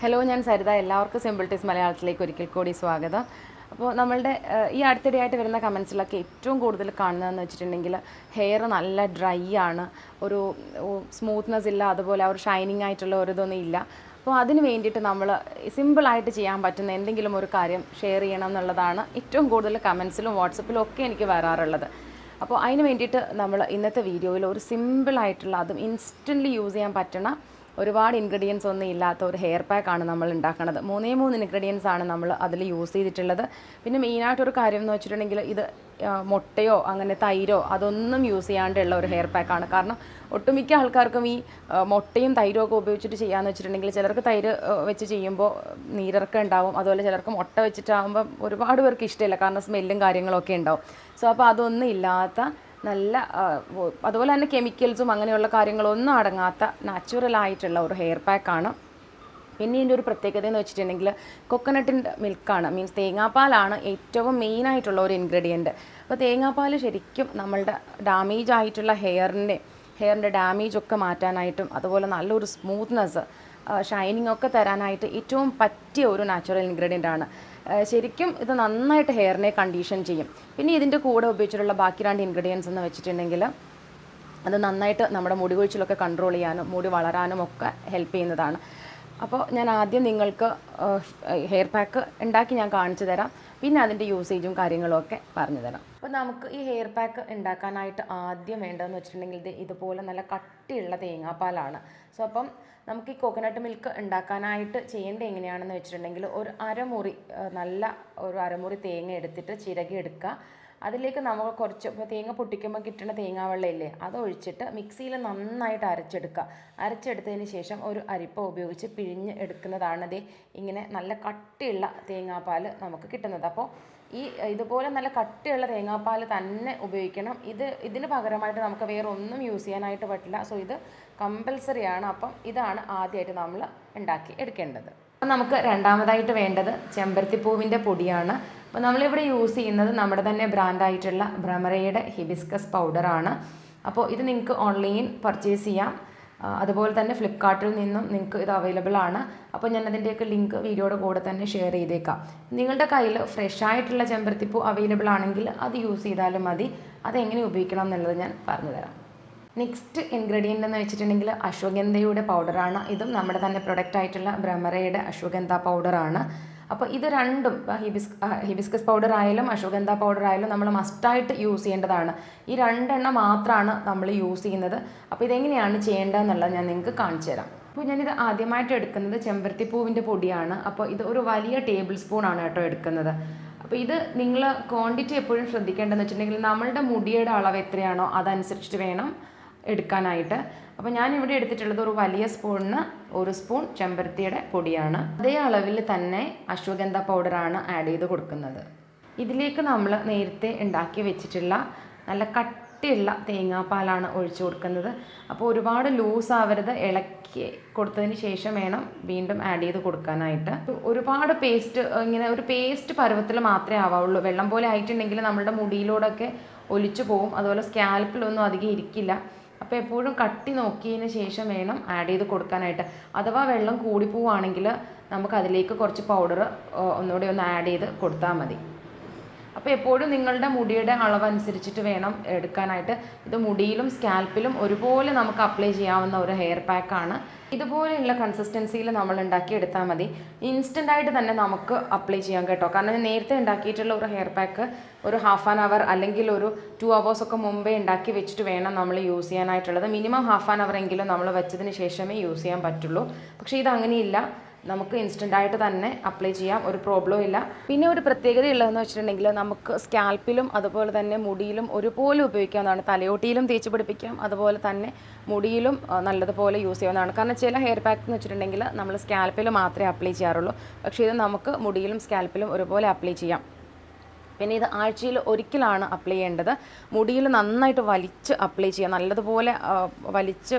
Hello, ഞാൻ സരിത. എല്ലാവർക്കും simple tips മലയാളത്തിലേക്ക് ഒരിക്കൽ കൂടി സ്വാഗതം. അപ്പോൾ നമ്മളുടെ ഈ അടുത്തിടെയായിട്ട് വരുന്ന കമൻസിലൊക്കെ ഏറ്റവും കൂടുതൽ കാണുന്നതെന്ന് വെച്ചിട്ടുണ്ടെങ്കിൽ ഹെയർ നല്ല ഡ്രൈ ആണ്, ഒരു സ്മൂത്ത്നെസ് ഇല്ല, അതുപോലെ ഒരു ഷൈനിങ് ആയിട്ടുള്ള ഒരു ഇതൊന്നും ഇല്ല. അപ്പോൾ അതിന് വേണ്ടിയിട്ട് നമ്മൾ സിമ്പിളായിട്ട് ചെയ്യാൻ പറ്റുന്ന എന്തെങ്കിലും ഒരു കാര്യം ഷെയർ ചെയ്യണം എന്നുള്ളതാണ് ഏറ്റവും കൂടുതൽ കമൻസിലും വാട്സപ്പിലും ഒക്കെ എനിക്ക് വരാറുള്ളത്. അപ്പോൾ അതിന് വേണ്ടിയിട്ട് നമ്മൾ ഇന്നത്തെ വീഡിയോയിൽ ഒരു സിമ്പിളായിട്ടുള്ള, അതും ഇൻസ്റ്റൻ്റ്ലി യൂസ് ചെയ്യാൻ പറ്റുന്ന, ഒരുപാട് ഇൻഗ്രീഡിയൻസ് ഒന്നും ഇല്ലാത്ത ഒരു ഹെയർ പാക്കാണ് നമ്മൾ ഉണ്ടാക്കുന്നത്. 3 ഇൻഗ്രീഡിയൻസ് ആണ് നമ്മൾ അതിൽ യൂസ് ചെയ്തിട്ടുള്ളത്. പിന്നെ മെയിനായിട്ടൊരു കാര്യം എന്ന് വെച്ചിട്ടുണ്ടെങ്കിൽ ഇത് മുട്ടയോ അങ്ങനെ തൈരോ അതൊന്നും യൂസ് ചെയ്യാണ്ടുള്ള ഒരു ഹെയർ പാക്കാണ്. കാരണം ഒട്ടുമിക്ക ആൾക്കാർക്കും ഈ മുട്ടയും തൈരും ഒക്കെ ഉപയോഗിച്ചിട്ട് ചെയ്യാമെന്ന് വെച്ചിട്ടുണ്ടെങ്കിൽ ചിലർക്ക് തൈര് വെച്ച് ചെയ്യുമ്പോൾ നീരിറക്കം ഉണ്ടാവും, അതുപോലെ ചിലർക്ക് മുട്ട വെച്ചിട്ടാകുമ്പോൾ ഒരുപാട് പേർക്ക് ഇഷ്ടമില്ല, കാരണം സ്മെല്ലും കാര്യങ്ങളൊക്കെ ഉണ്ടാവും. സോ അപ്പോൾ അതൊന്നും ഇല്ലാത്ത നല്ല, അതുപോലെ തന്നെ കെമിക്കൽസും അങ്ങനെയുള്ള കാര്യങ്ങളൊന്നും അടങ്ങാത്ത നാച്ചുറലായിട്ടുള്ള ഒരു ഹെയർ പാക്കാണ്. പിന്നെ ഇതിൻ്റെ ഒരു പ്രത്യേകത എന്ന് വെച്ചിട്ടുണ്ടെങ്കിൽ കോക്കനട്ടിൻ്റെ മിൽക്കാണ്, മീൻസ് തേങ്ങാപ്പാലാണ് ഏറ്റവും മെയിനായിട്ടുള്ള ഒരു ഇൻഗ്രീഡിയൻറ്റ്. അപ്പോൾ തേങ്ങാപ്പാൽ ശരിക്കും നമ്മളുടെ ഡാമേജ് ആയിട്ടുള്ള ഹെയറിൻ്റെ ഡാമേജൊക്കെ മാറ്റാനായിട്ടും അതുപോലെ നല്ലൊരു സ്മൂത്ത്നെസ്, ഷൈനിങ് ഒക്കെ തരാനായിട്ട് ഏറ്റവും പറ്റിയ ഒരു നാച്ചുറൽ ഇൻഗ്രീഡിയൻ്റ് ആണ്. ശരിക്കും ഇത് നന്നായിട്ട് ഹെയറിനെ കണ്ടീഷൻ ചെയ്യും. പിന്നെ ഇതിൻ്റെ കൂടെ ഉപയോഗിച്ചിട്ടുള്ള ബാക്കി 2 ഇൻഗ്രീഡിയൻസ് എന്ന് വെച്ചിട്ടുണ്ടെങ്കിൽ അത് നന്നായിട്ട് നമ്മുടെ മുടി കൊഴിച്ചിലൊക്കെ കൺട്രോൾ ചെയ്യാനും മുടി വളരാനും ഒക്കെ ഹെൽപ്പ് ചെയ്യുന്നതാണ്. അപ്പോൾ ഞാൻ ആദ്യം നിങ്ങൾക്ക് ഹെയർ പാക്ക് ഉണ്ടാക്കി ഞാൻ കാണിച്ചു തരാം, പിന്നെ അതിൻ്റെ യൂസേജും കാര്യങ്ങളും ഒക്കെ പറഞ്ഞു തരാം. അപ്പോൾ നമുക്ക് ഈ ഹെയർ പാക്ക് ഉണ്ടാക്കാനായിട്ട് ആദ്യം വേണ്ടതെന്ന് വെച്ചിട്ടുണ്ടെങ്കിൽ ഇതുപോലെ നല്ല കട്ടിയുള്ള തേങ്ങാപ്പാലാണ്. സോ അപ്പം നമുക്ക് ഈ കോക്കനട്ട് മിൽക്ക് ഉണ്ടാക്കാനായിട്ട് ചെയ്യേണ്ടത് എങ്ങനെയാണെന്ന് വെച്ചിട്ടുണ്ടെങ്കിൽ നല്ല ഒരു അരമുറി തേങ്ങ എടുത്തിട്ട് ചിരകി എടുക്കുക. അതിലേക്ക് നമുക്ക് കുറച്ച്, ഇപ്പോൾ തേങ്ങ പൊട്ടിക്കുമ്പോൾ കിട്ടുന്ന തേങ്ങാവെള്ളം ഇല്ലേ, അതൊഴിച്ചിട്ട് മിക്സിയിൽ നന്നായിട്ട് അരച്ചെടുത്തതിന് ശേഷം ഒരു അരിപ്പ ഉപയോഗിച്ച് പിഴിഞ്ഞ് എടുക്കുന്നതാണ് ഇങ്ങനെ നല്ല കട്ടിയുള്ള തേങ്ങാപ്പാൽ നമുക്ക് കിട്ടുന്നത്. അപ്പോൾ ഇതുപോലെ നല്ല കട്ടിയുള്ള തേങ്ങാപ്പാൽ തന്നെ ഉപയോഗിക്കണം. ഇതിന് പകരമായിട്ട് നമുക്ക് വേറെ ഒന്നും യൂസ് ചെയ്യാനായിട്ട് പറ്റില്ല. സോ ഇത് കമ്പൽസറി ആണ്. അപ്പം ഇതാണ് ആദ്യമായിട്ട് നമ്മൾ ഉണ്ടാക്കി എടുക്കേണ്ടത്. അപ്പം നമുക്ക് രണ്ടാമതായിട്ട് വേണ്ടത് ചെമ്പരത്തിപ്പൂവിൻ്റെ പൊടിയാണ്. അപ്പോൾ നമ്മളിവിടെ യൂസ് ചെയ്യുന്നത് നമ്മുടെ തന്നെ ബ്രാൻഡായിട്ടുള്ള ഭ്രമരയുടെ ഹിബിസ്കസ് പൗഡറാണ്. അപ്പോൾ ഇത് നിങ്ങൾക്ക് ഓൺലൈൻ പർച്ചേസ് ചെയ്യാം, അതുപോലെ തന്നെ ഫ്ലിപ്കാർട്ടിൽ നിന്നും നിങ്ങൾക്ക് ഇത് അവൈലബിൾ ആണ്. അപ്പോൾ ഞാൻ അതിൻ്റെയൊക്കെ ലിങ്ക് വീഡിയോയുടെ കൂടെ തന്നെ ഷെയർ ചെയ്തേക്കാം. നിങ്ങളുടെ കയ്യിൽ ഫ്രഷ് ആയിട്ടുള്ള ചെമ്പരത്തിപ്പൂ അവൈലബിൾ ആണെങ്കിൽ അത് യൂസ് ചെയ്താലും മതി. അതെങ്ങനെ ഉപയോഗിക്കണം എന്നുള്ളത് ഞാൻ പറഞ്ഞു തരാം. നെക്സ്റ്റ് ഇൻഗ്രീഡിയൻ്റ് എന്ന് വെച്ചിട്ടുണ്ടെങ്കിൽ അശ്വഗന്ധയുടെ പൗഡറാണ്. ഇതും നമ്മുടെ തന്നെ പ്രൊഡക്റ്റ് ആയിട്ടുള്ള ഭ്രമരയുടെ അശ്വഗന്ധ പൗഡറാണ്. അപ്പോൾ ഇത് രണ്ടും, ഹിബിസ്കസ് പൗഡർ ആയാലും അശ്വഗന്ധ പൗഡർ ആയാലും നമ്മൾ മസ്റ്റായിട്ട് യൂസ് ചെയ്യേണ്ടതാണ്. ഈ 2 എണ്ണം മാത്രമാണ് നമ്മൾ യൂസ് ചെയ്യുന്നത്. അപ്പോൾ ഇതെങ്ങനെയാണ് ചെയ്യേണ്ടതെന്നുള്ളത് ഞാൻ നിങ്ങൾക്ക് കാണിച്ചു തരാം. അപ്പോൾ ഞാനിത് ആദ്യമായിട്ട് എടുക്കുന്നത് ചെമ്പരത്തിപ്പൂവിൻ്റെ പൊടിയാണ്. അപ്പോൾ ഇത് ഒരു വലിയ ടേബിൾ സ്പൂണാണ് കേട്ടോ എടുക്കുന്നത്. അപ്പോൾ ഇത് നിങ്ങൾ ക്വാണ്ടിറ്റി എപ്പോഴും ശ്രദ്ധിക്കേണ്ടതെന്ന് വെച്ചിട്ടുണ്ടെങ്കിൽ നമ്മളുടെ മുടിയുടെ അളവ് എത്രയാണോ അതനുസരിച്ചിട്ട് വേണം എടുക്കാനായിട്ട്. അപ്പോൾ ഞാനിവിടെ എടുത്തിട്ടുള്ളത് ഒരു വലിയ സ്പൂണിന് 1 സ്പൂൺ ചെമ്പരത്തിയുടെ പൊടിയാണ്. അതേ അളവിൽ തന്നെ അശ്വഗന്ധ പൗഡറാണ് ആഡ് ചെയ്ത് കൊടുക്കുന്നത്. ഇതിലേക്ക് നമ്മൾ നേരത്തെ ഉണ്ടാക്കി വെച്ചിട്ടുള്ള നല്ല കട്ടിയുള്ള തേങ്ങാപ്പാലാണ് ഒഴിച്ചു കൊടുക്കുന്നത്. അപ്പോൾ ഒരുപാട് ലൂസ് ആവരുത്, ഇളക്കി കൊടുത്തതിന് ശേഷം വേണം വീണ്ടും ആഡ് ചെയ്ത് കൊടുക്കാനായിട്ട്. ഒരുപാട് ഇങ്ങനെ ഒരു പേസ്റ്റ് പരുവത്തിൽ മാത്രമേ ആവാവുള്ളൂ. വെള്ളം പോലെ ആയിട്ടുണ്ടെങ്കിൽ നമ്മുടെ മുടിയിലൂടെയൊക്കെ ഒലിച്ചു പോകും, അതുപോലെ സ്കാൽപ്പിലൊന്നും അധികം ഇരിക്കില്ല. അപ്പോൾ എപ്പോഴും കട്ടി നോക്കിയതിന് ശേഷം വേണം ആഡ് ചെയ്ത് കൊടുക്കാനായിട്ട്. അഥവാ വെള്ളം കൂടിപ്പോവുകയാണെങ്കിൽ നമുക്ക് അതിലേക്ക് കുറച്ച് പൗഡർ ഒന്നുകൂടി ഒന്ന് ആഡ് ചെയ്ത് കൊടുത്താൽ മതി. അപ്പോൾ എപ്പോഴും നിങ്ങളുടെ മുടിയുടെ അളവനുസരിച്ചിട്ട് വേണം എടുക്കാനായിട്ട്. ഇത് മുടിയിലും സ്കാൽപ്പിലും ഒരുപോലെ നമുക്ക് അപ്ലൈ ചെയ്യാവുന്ന ഒരു ഹെയർ പാക്കാണ്. ഇതുപോലെയുള്ള കൺസിസ്റ്റൻസിയിൽ നമ്മൾ ഉണ്ടാക്കി എടുത്താൽ മതി. ഇൻസ്റ്റൻ്റായിട്ട് തന്നെ നമുക്ക് അപ്ലൈ ചെയ്യാം കേട്ടോ. കാരണം നേരത്തെ ഉണ്ടാക്കിയിട്ടുള്ള ഒരു ഹെയർ പാക്ക് ഒരു 1/2 hour അല്ലെങ്കിൽ ഒരു 2 hours ഒക്കെ മുമ്പേ ഉണ്ടാക്കി വെച്ചിട്ട് വേണം നമ്മൾ യൂസ് ചെയ്യാനായിട്ടുള്ളത്. മിനിമം 1/2 hour എങ്കിലും നമ്മൾ വെച്ചതിന് ശേഷമേ യൂസ് ചെയ്യാൻ പറ്റുള്ളൂ. പക്ഷേ ഇതങ്ങനെയില്ല, നമുക്ക് ഇൻസ്റ്റൻ്റായിട്ട് തന്നെ അപ്ലൈ ചെയ്യാം, ഒരു പ്രോബ്ലവും ഇല്ല. പിന്നെ ഒരു പ്രത്യേകതയുള്ളതെന്ന് വെച്ചിട്ടുണ്ടെങ്കിൽ നമുക്ക് സ്കാൽപ്പിലും അതുപോലെ തന്നെ മുടിയിലും ഒരുപോലെ ഉപയോഗിക്കാവുന്നതാണ്. തലയോട്ടിയിലും തേച്ച് പിടിപ്പിക്കാം, അതുപോലെ തന്നെ മുടിയിലും നല്ലതുപോലെ യൂസ് ചെയ്യാവുന്നതാണ്. കാരണം ചില ഹെയർ പാക്ക് എന്ന് വെച്ചിട്ടുണ്ടെങ്കിൽ നമ്മൾ സ്കാൽപ്പിൽ മാത്രമേ അപ്ലൈ ചെയ്യാറുള്ളൂ, പക്ഷേ ഇത് നമുക്ക് മുടിയിലും സ്കാൽപ്പിലും ഒരുപോലെ അപ്ലൈ ചെയ്യാം. പിന്നെ ഇത് ആഴ്ചയിൽ ഒരിക്കലാണ് അപ്ലൈ ചെയ്യേണ്ടത്. മുടിയിൽ നന്നായിട്ട് വലിച്ച് അപ്ലൈ ചെയ്യുക, നല്ലതുപോലെ വലിച്ച്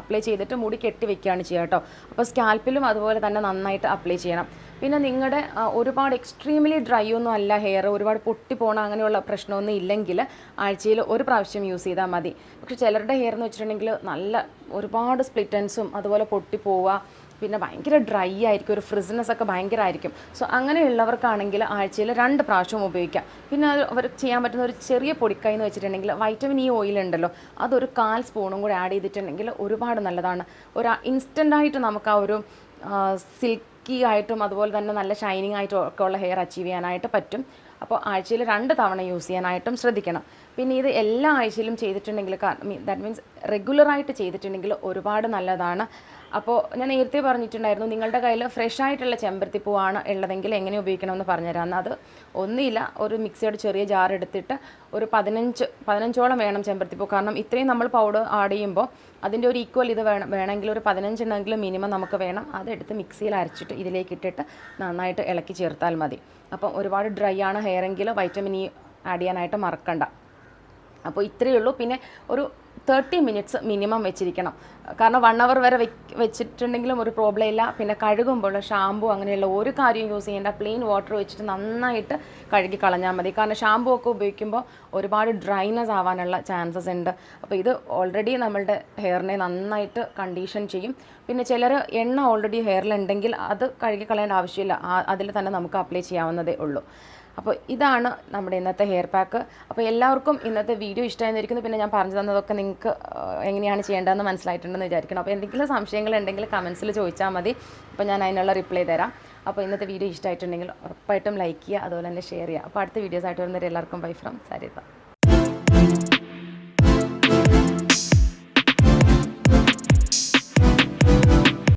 അപ്ലൈ ചെയ്തിട്ട് മുടി കെട്ടി വെക്കുകയാണ് ചെയ്യുക കേട്ടോ. അപ്പോൾ സ്കാൽപ്പിലും അതുപോലെ തന്നെ നന്നായിട്ട് അപ്ലൈ ചെയ്യണം. പിന്നെ നിങ്ങളുടെ ഒരുപാട് എക്സ്ട്രീംലി ഡ്രൈ ഒന്നും അല്ല ഹെയർ, ഒരുപാട് പൊട്ടിപ്പോണ അങ്ങനെയുള്ള പ്രശ്നമൊന്നും ഇല്ലെങ്കിൽ ആഴ്ചയിൽ ഒരു പ്രാവശ്യം യൂസ് ചെയ്താൽ മതി. പക്ഷെ ചിലരുടെ ഹെയർ എന്ന് വെച്ചിട്ടുണ്ടെങ്കിൽ നല്ല ഒരുപാട് സ്പ്ലിറ്റൻസും അതുപോലെ പൊട്ടിപ്പോവുക, പിന്നെ ഭയങ്കര ഡ്രൈ ആയിരിക്കും, ഒരു ഫ്രിസിനെസ് ഒക്കെ ഭയങ്കരമായിരിക്കും. സോ അങ്ങനെയുള്ളവർക്കാണെങ്കിൽ ആഴ്ചയിൽ 2 പ്രാവശ്യം ഉപയോഗിക്കാം. പിന്നെ അവർ ചെയ്യാൻ പറ്റുന്ന ഒരു ചെറിയ പൊടിക്കൈ എന്ന് വെച്ചിട്ടുണ്ടെങ്കിൽ വൈറ്റമിൻ ഇ ഓയിൽ ഉണ്ടല്ലോ, അതൊരു 1/4 സ്പൂണും കൂടെ ആഡ് ചെയ്തിട്ടുണ്ടെങ്കിൽ ഒരുപാട് നല്ലതാണ്. ഒരു ഇൻസ്റ്റൻ്റായിട്ട് നമുക്ക് ആ ഒരു സിൽക്കി ആയിട്ടും അതുപോലെ തന്നെ നല്ല ഷൈനിങ് ആയിട്ടും ഒക്കെ ഉള്ള ഹെയർ അച്ചീവ് ചെയ്യാനായിട്ട് പറ്റും. അപ്പോൾ ആഴ്ചയിൽ 2 തവണ യൂസ് ചെയ്യാനായിട്ടും ശ്രദ്ധിക്കണം. പിന്നെ ഇത് എല്ലാ ആഴ്ചയിലും ചെയ്തിട്ടുണ്ടെങ്കിൽ, ദാറ്റ് മീൻസ് റെഗുലറായിട്ട് ചെയ്തിട്ടുണ്ടെങ്കിൽ ഒരുപാട് നല്ലതാണ്. അപ്പോൾ ഞാൻ നേരത്തെ പറഞ്ഞിട്ടുണ്ടായിരുന്നു, നിങ്ങളുടെ കയ്യിൽ ഫ്രഷ് ആയിട്ടുള്ള ചെമ്പരത്തിപ്പൂവാണ് ഉള്ളതെങ്കിൽ എങ്ങനെ ഉപയോഗിക്കണമെന്ന് പറഞ്ഞുതരാം. അത് ഒന്നുമില്ല, ഒരു മിക്സിയുടെ ചെറിയ ജാർ എടുത്തിട്ട് ഒരു 15ഓളം വേണം ചെമ്പരത്തിപ്പൂ. കാരണം ഇത്രയും നമ്മൾ പൗഡർ ആഡ് ചെയ്യുമ്പോൾ അതിൻ്റെ ഒരു ഈക്വൽ ഇത് വേണമെങ്കിൽ ഒരു 15 എണ്ണമെങ്കിലും മിനിമം നമുക്ക് വേണം. അതെടുത്ത് മിക്സിയിൽ അരച്ചിട്ട് ഇതിലേക്ക് ഇട്ടിട്ട് നന്നായിട്ട് ഇളക്കി ചേർത്താൽ മതി. അപ്പം ഒരുപാട് ഡ്രൈ ആണ് ഹെയറെങ്കിൽ വൈറ്റമിൻ ഇ ആഡ് ചെയ്യാനായിട്ട് മറക്കണ്ട. അപ്പോൾ ഇത്രയേ ഉള്ളൂ. പിന്നെ ഒരു 30 മിനിറ്റ്സ് മിനിമം വെച്ചിരിക്കണം. കാരണം 1 അവർ വരെ വെച്ചിട്ടുണ്ടെങ്കിലും ഒരു പ്രോബ്ലം ഇല്ല. പിന്നെ കഴുകുമ്പോൾ ഷാമ്പു അങ്ങനെയുള്ള ഒരു കാര്യം യൂസ് ചെയ്യേണ്ട, പ്ലെയിൻ വാട്ടർ വെച്ചിട്ട് നന്നായിട്ട് കഴുകി കളഞ്ഞാൽ മതി. കാരണം ഷാമ്പു ഒക്കെ ഉപയോഗിക്കുമ്പോൾ ഒരുപാട് ഡ്രൈനെസ് ആവാനുള്ള ചാൻസസ് ഉണ്ട്. അപ്പോൾ ഇത് ഓൾറെഡി നമ്മളുടെ ഹെയറിനെ നന്നായിട്ട് കണ്ടീഷൻ ചെയ്യും. പിന്നെ ചിലർ എണ്ണ ഓൾറെഡി ഹെയറിലുണ്ടെങ്കിൽ അത് കഴുകി കളയേണ്ട ആവശ്യമില്ല, അതിൽ തന്നെ നമുക്ക് അപ്ലൈ ചെയ്യാവുന്നതേ ഉള്ളൂ. അപ്പോൾ ഇതാണ് നമ്മുടെ ഇന്നത്തെ ഹെയർ പാക്ക്. അപ്പോൾ എല്ലാവർക്കും ഇന്നത്തെ വീഡിയോ ഇഷ്ടമായിരിക്കുന്നു. പിന്നെ ഞാൻ പറഞ്ഞു തന്നതൊക്കെ നിങ്ങൾക്ക് എങ്ങനെയാണ് ചെയ്യേണ്ടതെന്ന് മനസ്സിലായിട്ടുണ്ടെന്ന് വിചാരിക്കണം. അപ്പോൾ എന്തെങ്കിലും സംശയങ്ങളുണ്ടെങ്കിൽ കമൻസിൽ ചോദിച്ചാൽ മതി, അപ്പോൾ ഞാൻ അതിനുള്ള റിപ്ലൈ തരാം. അപ്പോൾ ഇന്നത്തെ വീഡിയോ ഇഷ്ടമായിട്ടുണ്ടെങ്കിൽ ഉറപ്പായിട്ടും ലൈക്ക് ചെയ്യുക, അതുപോലെ തന്നെ ഷെയർ ചെയ്യുക. അപ്പോൾ അടുത്ത വീഡിയോസ് ആയിട്ട് വരുന്നവരെ എല്ലാവർക്കും ബൈ ഫ്രം സരിത.